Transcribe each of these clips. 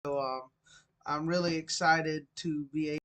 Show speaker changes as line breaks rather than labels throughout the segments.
So I'm really excited to be able.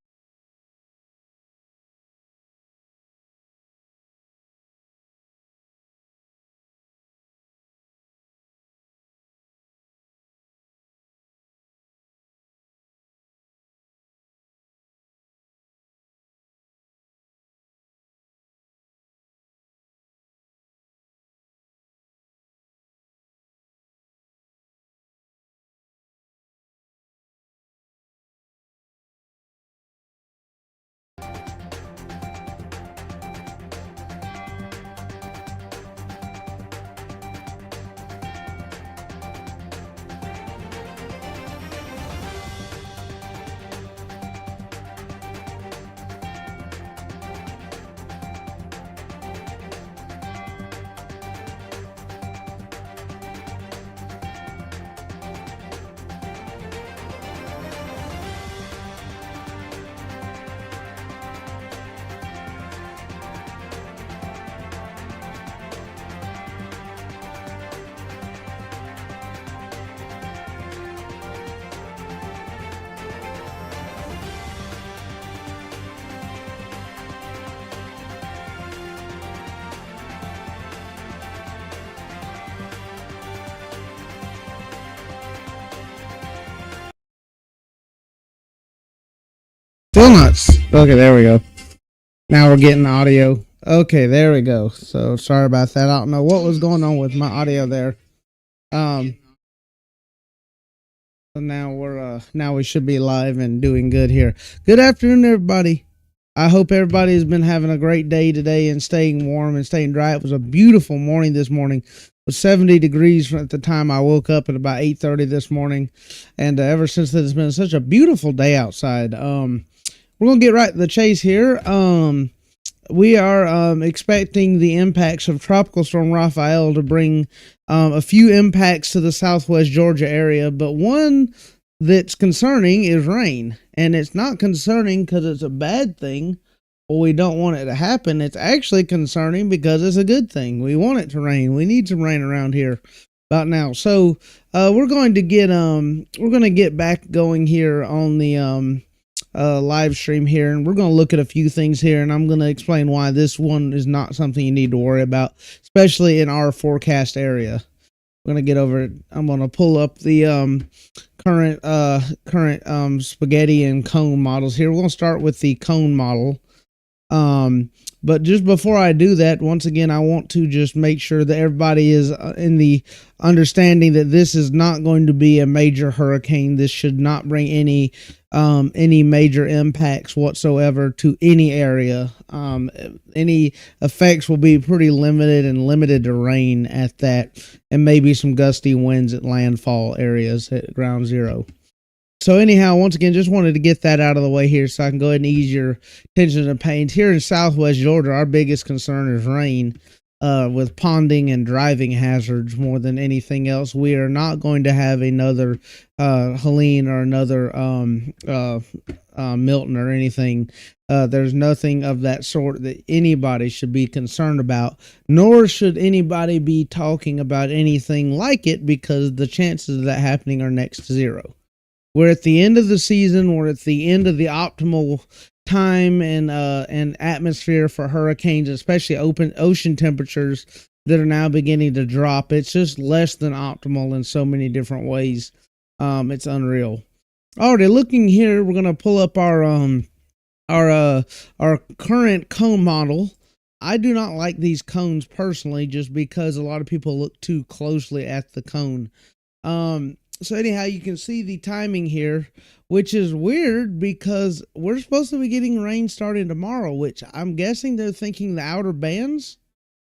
Still nuts. Okay, there we go. Now we're getting audio. Okay, there we go. So sorry about that. I don't know what was going on with my audio there. Um, so now we should be live and doing good here. Good afternoon, everybody. I hope everybody has been having a great day today and staying warm and staying dry. It was a beautiful morning this morning. It was 70 degrees at the time I woke up at about 8:30 this morning, and ever since then it's been such a beautiful day outside. We're gonna get right to the chase here. We are expecting the impacts of Tropical Storm Rafael to bring a few impacts to the southwest Georgia area, but one that's concerning is rain. And it's not concerning because it's a bad thing or we don't want it to happen. It's actually concerning because it's a good thing. We want it to rain. We need some rain around here about now. So we're going to get back going here on the live stream here, and we're going to look at a few things here, and I'm going to explain why this one is not something you need to worry about, especially in our forecast area. I'm going to get over it. I'm going to pull up the current spaghetti and cone models here. We're going to start with the cone model. But just before I do that, once again, I want to just make sure that everybody is in the understanding that this is not going to be a major hurricane. This should not bring any major impacts whatsoever to any area. Any effects will be pretty limited and limited to rain at that, and maybe some gusty winds at landfall areas at ground zero. So anyhow, once again, just wanted to get that out of the way here so I can go ahead and ease your tension and pains. Here in southwest Georgia, our biggest concern is rain, with ponding and driving hazards more than anything else. We are not going to have another Helene or another Milton or anything. There's nothing of that sort that anybody should be concerned about, nor should anybody be talking about anything like it, because the chances of that happening are next to zero. We're at the end of the season. We're at the end of the optimal time and atmosphere for hurricanes, especially open ocean temperatures that are now beginning to drop. It's just less than optimal in so many different ways. It's unreal. Alrighty, looking here, we're gonna pull up our current cone model. I do not like these cones personally, just because a lot of people look too closely at the cone. So anyhow, you can see the timing here, which is weird because we're supposed to be getting rain starting tomorrow, which I'm guessing they're thinking the outer bands.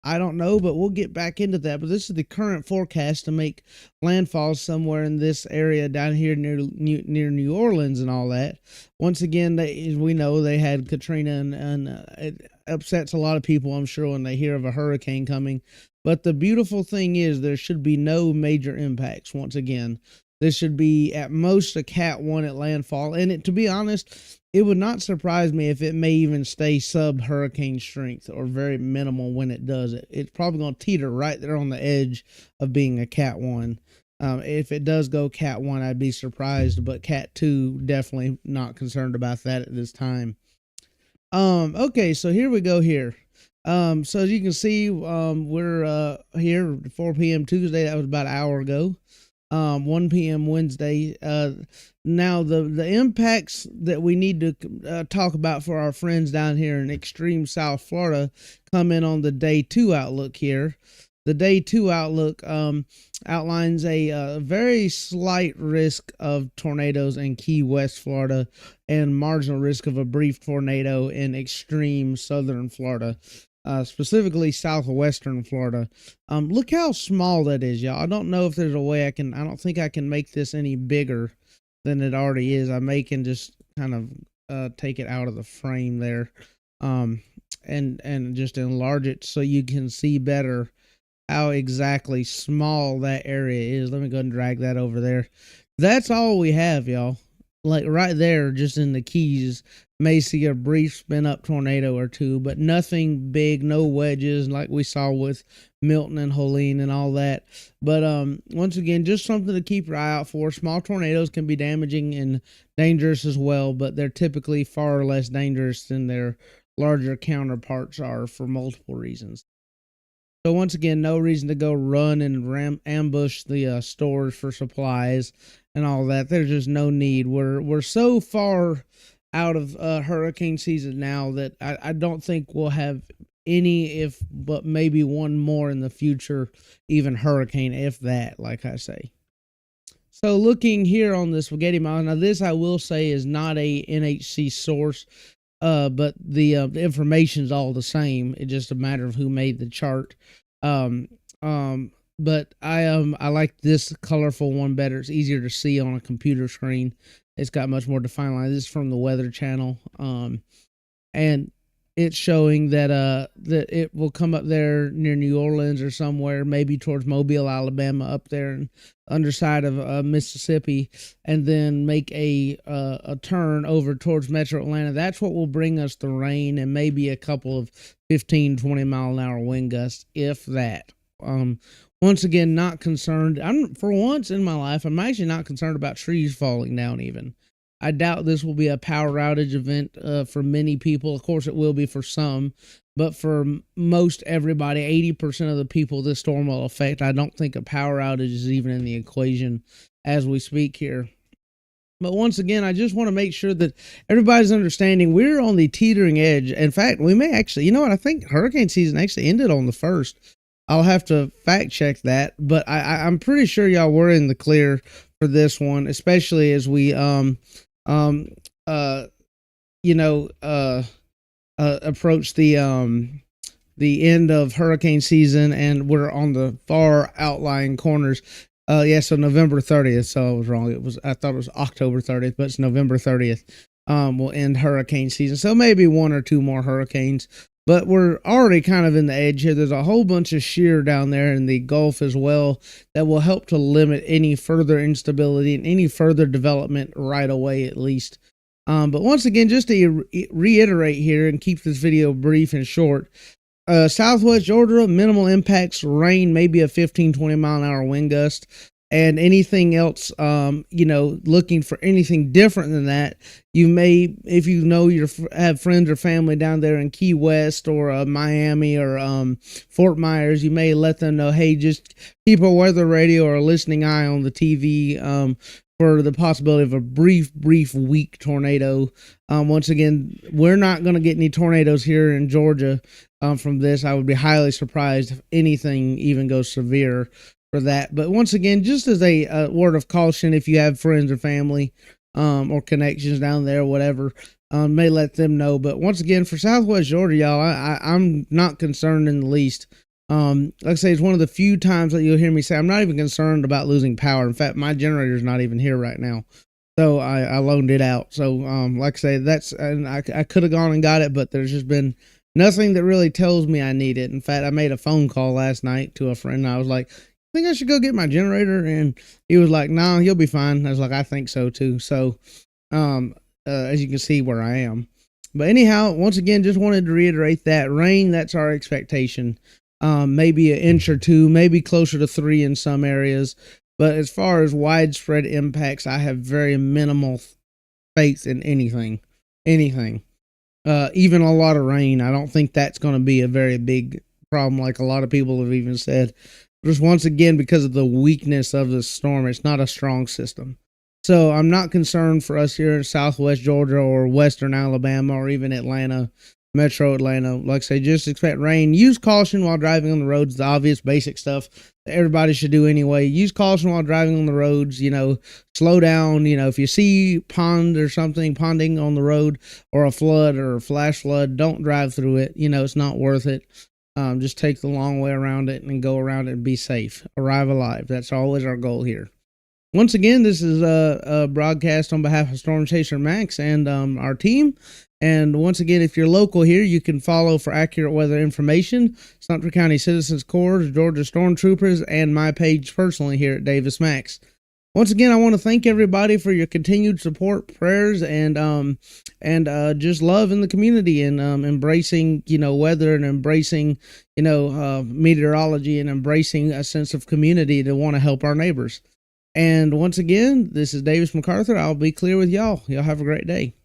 I don't know, but we'll get back into that. But this is the current forecast to make landfall somewhere in this area down here near New Orleans and all that. Once again, we know they had Katrina, and it upsets a lot of people, I'm sure, when they hear of a hurricane coming. But the beautiful thing is there should be no major impacts. Once again, this should be at most a Cat 1 at landfall. And to be honest, it would not surprise me if it may even stay sub-hurricane strength or very minimal when it does it. It's probably going to teeter right there on the edge of being a Cat 1. If it does go Cat 1, I'd be surprised, but Cat 2, definitely not concerned about that at this time. Okay, so here we go here. So as you can see, we're here 4 p.m. Tuesday. That was about an hour ago. 1 p.m. Wednesday. Now the impacts that we need to talk about for our friends down here in extreme South Florida come in on the day 2 outlook here. The day 2 outlook outlines a very slight risk of tornadoes in Key West, Florida, and marginal risk of a brief tornado in extreme southern Florida. Specifically southwestern Florida. Look how small that is, y'all. I don't know if there's a way I don't think I can make this any bigger than it already is. I may can just kind of take it out of the frame there, and just enlarge it so you can see better how exactly small that area is. Let me go ahead and drag that over there. That's all we have, y'all. Like right there, just in the Keys, may see a brief spin up tornado or two, but nothing big, no wedges like we saw with Milton and Helene and all that. But once again, just something to keep your eye out for. Small tornadoes can be damaging and dangerous as well, but they're typically far less dangerous than their larger counterparts are for multiple reasons. So once again, no reason to go run and ambush the stores for supplies and all that. There's just no need. We're so far out of hurricane season now that I don't think we'll have any, but maybe one more in the future, even hurricane, if that, like I say. So looking here on the Spaghetti Mountain, now this I will say is not a NHC source, but the information's all the same. It's just a matter of who made the chart. But I like this colorful one better. It's easier to see on a computer screen. It's got much more defined line. This is from the Weather Channel, and it's showing that that it will come up there near New Orleans or somewhere, maybe towards Mobile, Alabama, up there and underside of Mississippi, and then make a turn over towards Metro Atlanta. That's what will bring us the rain and maybe a couple of 15-20 mile an hour wind gusts, if that. Once again, not concerned. For once in my life, I'm actually not concerned about trees falling down even. I doubt this will be a power outage event for many people. Of course, it will be for some, but for most everybody, 80% of the people this storm will affect, I don't think a power outage is even in the equation as we speak here. But once again, I just want to make sure that everybody's understanding we're on the teetering edge. In fact, we may actually, you know what, I think hurricane season actually ended on the 1st. I'll have to fact check that, but I'm pretty sure y'all were in the clear for this one, especially as we approach the end of hurricane season, and we're on the far outlying corners. So November 30th. So I was wrong. I thought it was October 30th, but it's November 30th. Will end hurricane season. So maybe one or two more hurricanes. But we're already kind of in the edge here. There's a whole bunch of shear down there in the Gulf as well that will help to limit any further instability and any further development right away, at least. But once again, just to reiterate here and keep this video brief and short, Southwest Georgia, minimal impacts, rain, maybe a 15-20 mile an hour wind gust. And anything else, looking for anything different than that, you may, if you know you have friends or family down there in Key West or Miami or Fort Myers, you may let them know, hey, just keep a weather radio or a listening eye on the TV for the possibility of a brief weak tornado. Once again, we're not going to get any tornadoes here in Georgia from this. I would be highly surprised if anything even goes severe for that. But once again, just as a word of caution, if you have friends or family or connections down there, whatever, may let them know. But once again, for Southwest Georgia, y'all, I'm not concerned in the least. Like I say, it's one of the few times that you'll hear me say I'm not even concerned about losing power. In fact, my generator's not even here right now, so I loaned it out. So like I say, and I could have gone and got it, but there's just been nothing that really tells me I need it. In fact, I made a phone call last night to a friend. And I was like, I think I should go get my generator, and he was like, "No, you'll be fine." I was like, "I think so too." So, as you can see where I am. But anyhow, once again, just wanted to reiterate that rain. That's our expectation. Maybe an inch or two, maybe closer to 3 in some areas. But as far as widespread impacts, I have very minimal faith in anything. Even a lot of rain, I don't think that's going to be a very big problem, like a lot of people have even said. Just once again, because of the weakness of the storm, it's not a strong system. So I'm not concerned for us here in Southwest Georgia or Western Alabama or even Atlanta, Metro Atlanta. Like I say, just expect rain. Use caution while driving on the roads. The obvious basic stuff that everybody should do anyway. Use caution while driving on the roads. Slow down. If you see pond or something ponding on the road or a flood or a flash flood, don't drive through it. It's not worth it. Just take the long way around it and go around it and be safe. Arrive alive. That's always our goal here. Once again, this is a broadcast on behalf of Storm Chaser Max and our team. And once again, if you're local here, you can follow for accurate weather information, Sumter County Citizens Corps, Georgia Stormtroopers, and my page personally here at Davis Max. Once again, I want to thank everybody for your continued support, prayers, and just love in the community and embracing, weather and embracing, meteorology and embracing a sense of community to want to help our neighbors. And once again, this is Davis MacArthur. I'll be clear with y'all. Y'all have a great day.